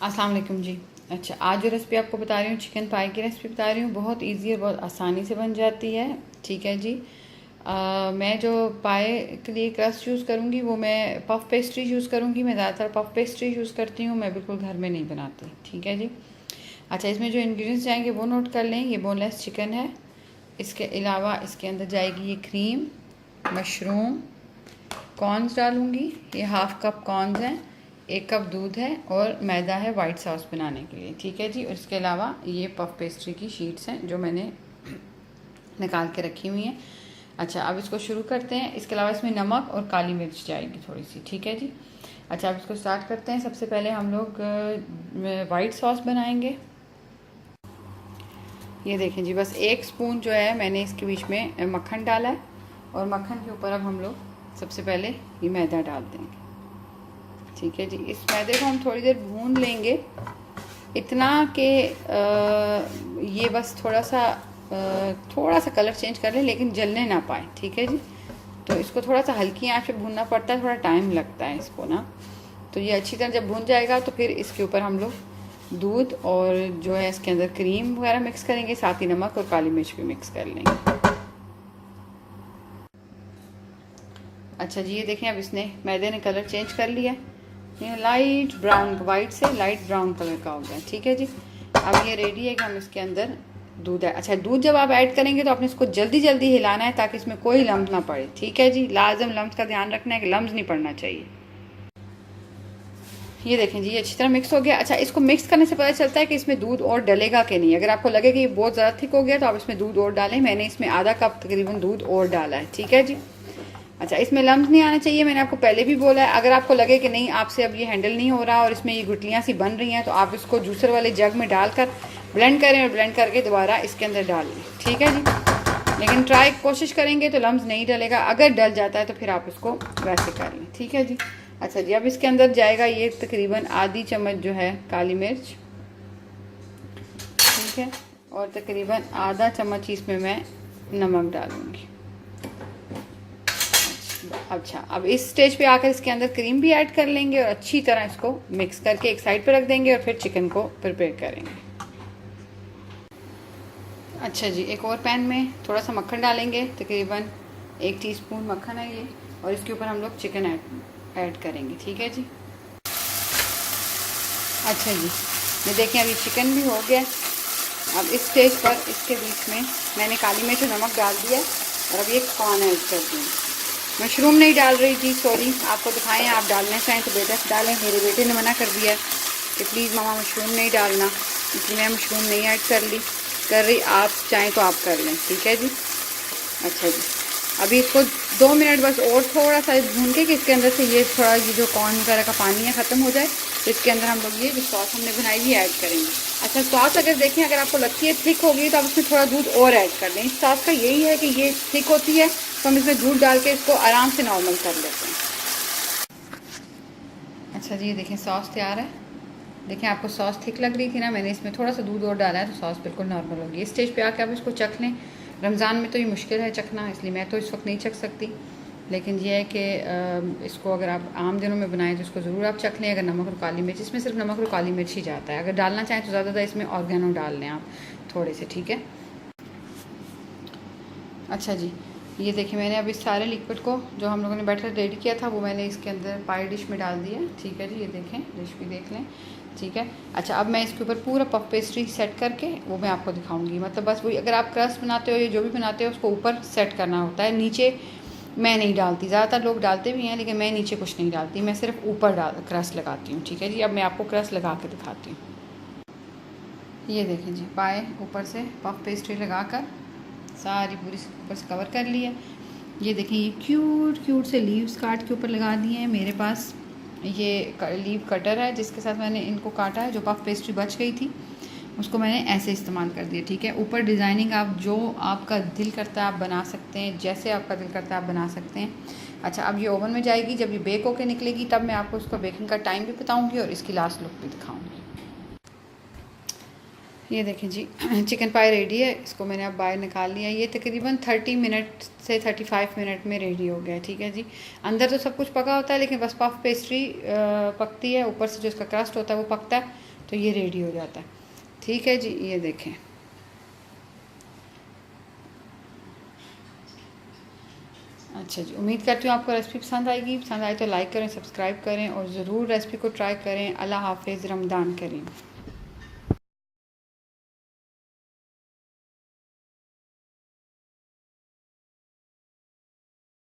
अस्सलाम वालेकुम जी। अच्छा, आज जो रेसिपी आपको बता रही हूँ, चिकन पाई की रेसिपी बता रही हूँ। बहुत इजी और बहुत आसानी से बन जाती है। ठीक है जी। मैं जो पाए के लिए क्रस्ट यूज़ करूँगी वो मैं पफ पेस्ट्री यूज़ करूँगी। मैं ज़्यादातर पफ पेस्ट्री यूज़ करती हूँ, मैं बिल्कुल घर में नहीं बनाती। ठीक है जी। अच्छा, इसमें जो इंग्रेडिएंट्स जाएंगे वो नोट कर लें। ये बोनलेस चिकन है। इसके अलावा इसके अंदर जाएगी ये क्रीम, मशरूम, कॉर्नस डालूँगी। ये हाफ़ कप कॉर्नस हैं, 1 कप दूध है और मैदा है वाइट सॉस बनाने के लिए। ठीक है जी। और इसके अलावा ये पफ पेस्ट्री की शीट्स हैं जो मैंने निकाल के रखी हुई हैं। अच्छा, अब इसको शुरू करते हैं। इसके अलावा इसमें नमक और काली मिर्च जाएगी थोड़ी सी। ठीक है जी। अच्छा, अब इसको स्टार्ट करते हैं। सबसे पहले हम लोग वाइट सॉस बनाएंगे। ये देखें जी, बस 1 स्पून जो है मैंने इसके बीच में मक्खन डाला है और मक्खन के ऊपर अब हम लोग सबसे पहले ये मैदा डाल देंगे। ठीक है जी। इस मैदे को हम थोड़ी देर भून लेंगे, इतना कि ये बस थोड़ा सा कलर चेंज कर लें, लेकिन जलने ना पाए। ठीक है जी। तो इसको थोड़ा सा हल्की आंच पे भूनना पड़ता है, थोड़ा टाइम लगता है इसको ना। तो ये अच्छी तरह जब भून जाएगा तो फिर इसके ऊपर हम लोग दूध और जो है इसके अंदर क्रीम वगैरह मिक्स करेंगे, साथ ही नमक और काली मिर्च भी मिक्स कर लेंगे। अच्छा जी, ये देखें अब इसने मैदे ने कलर चेंज कर लिया। ये लाइट ब्राउन, वाइट से लाइट ब्राउन कलर का हो गया। ठीक है जी। अब ये रेडी है कि हम इसके अंदर दूध है। अच्छा, दूध जब आप ऐड करेंगे तो आपने इसको जल्दी जल्दी हिलाना है ताकि इसमें कोई लम्ब ना पड़े। ठीक है जी। लाजम लम्ब का ध्यान रखना है कि लम्ब नहीं पड़ना चाहिए। ये देखें जी, ये अच्छी तरह मिक्स हो गया। अच्छा, इसको मिक्स करने से पता चलता है कि इसमें दूध और डलेगा कि नहीं। अगर आपको लगे कि ये बहुत ज़्यादा थिक हो गया तो आप इसमें दूध और डालें। मैंने इसमें आधा कप तकरीबन दूध और डाला है। ठीक है जी। अच्छा, इसमें लम्ब नहीं आना चाहिए, मैंने आपको पहले भी बोला है। अगर आपको लगे कि नहीं आपसे अब ये हैंडल नहीं हो रहा और इसमें ये गुटलियाँ सी बन रही हैं तो आप इसको जूसर वाले जग में डालकर ब्लेंड करें और ब्लेंड करके दोबारा इसके अंदर डाल लें। ठीक है जी। लेकिन कोशिश करेंगे तो लम्ब नहीं डलेगा। अगर डल जाता है तो फिर आप इसको वैसे कर लें। ठीक है जी। अच्छा जी, अब इसके अंदर जाएगा ये तकरीबन आधी चम्मच जो है काली मिर्च। ठीक है। और तकरीबन आधा चम्मच इसमें मैं नमक डालूँगी। अच्छा, अब इस स्टेज पे आकर इसके अंदर क्रीम भी ऐड कर लेंगे और अच्छी तरह इसको मिक्स करके एक साइड पे रख देंगे और फिर चिकन को प्रिपेयर करेंगे। अच्छा जी, एक और पैन में थोड़ा सा मक्खन डालेंगे, तकरीबन 1 टीस्पून मक्खन है ये, और इसके ऊपर हम लोग चिकन ऐड करेंगे। ठीक है जी। अच्छा जी, ये देखें अभी चिकन भी हो गया। अब इस स्टेज पर इसके बीच में मैंने काली मिर्च और नमक डाल दिया और अब ये कॉर्न ऐड कर दिए। मशरूम नहीं डाल रही थी, सॉरी, आपको दिखाएं। आप डालना चाहें तो बेटा से डालें। मेरे बेटे ने मना कर दिया कि प्लीज़ मामा मशरूम नहीं डालना, इसलिए मैं मशरूम नहीं ऐड कर रही। आप चाहें तो आप कर लें। ठीक है जी। अच्छा जी, अभी इसको 2 मिनट बस और थोड़ा सा भून के कि इसके अंदर से ये थोड़ा ये जो कॉर्न वगैरह का पानी है ख़त्म हो जाए तो इसके अंदर हम लोग ये जो सॉस हमने बनाई हुई ऐड करेंगे। अच्छा, सॉस अगर देखें, अगर आपको लगती है थिक होगी तो आप इसमें थोड़ा दूध और ऐड कर दें। इस सॉस का यही है कि ये थिक होती है तो हम इसमें दूध डाल के इसको आराम से नॉर्मल कर लेते हैं। अच्छा जी, ये देखें सॉस तैयार है। देखें, आपको सॉस थिक लग रही थी ना, मैंने इसमें थोड़ा सा दूध और डाला है तो सॉस बिल्कुल नॉर्मल होगी। इस स्टेज पे आके आप इसको चख लें। रमज़ान में तो ये मुश्किल है चखना, इसलिए मैं तो इस वक्त नहीं चख सकती, लेकिन यह है कि इसको अगर आप आम दिनों में बनाएं तो इसको ज़रूर आप चख लें। अगर नमक और काली मिर्च, इसमें सिर्फ नमक और काली मिर्च ही जाता है। अगर डालना चाहें तो ज़्यादा इसमें ऑर्गेनो डाल लें आप थोड़े से। ठीक है। अच्छा जी, ये देखिए मैंने अभी सारे लिक्विड को जो हम लोगों ने बैटर रेडी किया था वो मैंने इसके अंदर पाई डिश में डाल दिया। ठीक है जी, ये देखें, डिश भी देख लें। ठीक है। अच्छा, अब मैं इसके ऊपर पूरा पफ पेस्ट्री सेट करके वो मैं आपको दिखाऊंगी। मतलब बस वही, अगर आप क्रस्ट बनाते हो या जो भी बनाते हो उसको ऊपर सेट करना होता है, नीचे मैं नहीं डालती। ज़्यादातर लोग डालते भी हैं लेकिन मैं नीचे कुछ नहीं डालती, मैं सिर्फ ऊपर क्रस्ट लगाती हूँ। ठीक है जी। अब मैं आपको क्रस्ट लगा के दिखाती हूँ। ये देखें जी, पाए ऊपर से पफ पेस्ट्री लगाकर सारी पूरी ऊपर से कवर कर लिया। ये देखें, ये क्यूट क्यूट से लीव्स काट के ऊपर लगा दिए हैं। मेरे पास ये लीव कटर है जिसके साथ मैंने इनको काटा है। जो पफ पेस्ट्री बच गई थी उसको मैंने ऐसे इस्तेमाल कर दिया। ठीक है। ऊपर डिज़ाइनिंग आप जो आपका दिल करता है आप बना सकते हैं, जैसे आपका दिल करता है आप बना सकते हैं। अच्छा, अब ये ओवन में जाएगी। जब ये बेक होके निकलेगी तब मैं आपको उसका बेकिंग का टाइम भी बताऊँगी और इसकी लास्ट लुक भी दिखाऊँगी। ये देखें जी, चिकन पाई रेडी है। इसको मैंने अब बाहर निकाल लिया। ये तकरीबन 30 मिनट से 35 मिनट में रेडी हो गया है। ठीक है जी। अंदर तो सब कुछ पका होता है लेकिन बस पफ पेस्ट्री पकती है, ऊपर से जो इसका क्रस्ट होता है वो पकता है। तो ये रेडी हो जाता है। ठीक है जी, ये देखें। अच्छा जी, उम्मीद करती हूँ आपको रेसिपी पसंद आएगी। पसंद आए तो लाइक करें, सब्सक्राइब करें और ज़रूर रेसिपी को ट्राई करें। अल्लाह हाफ़िज़, रमज़ान करीम।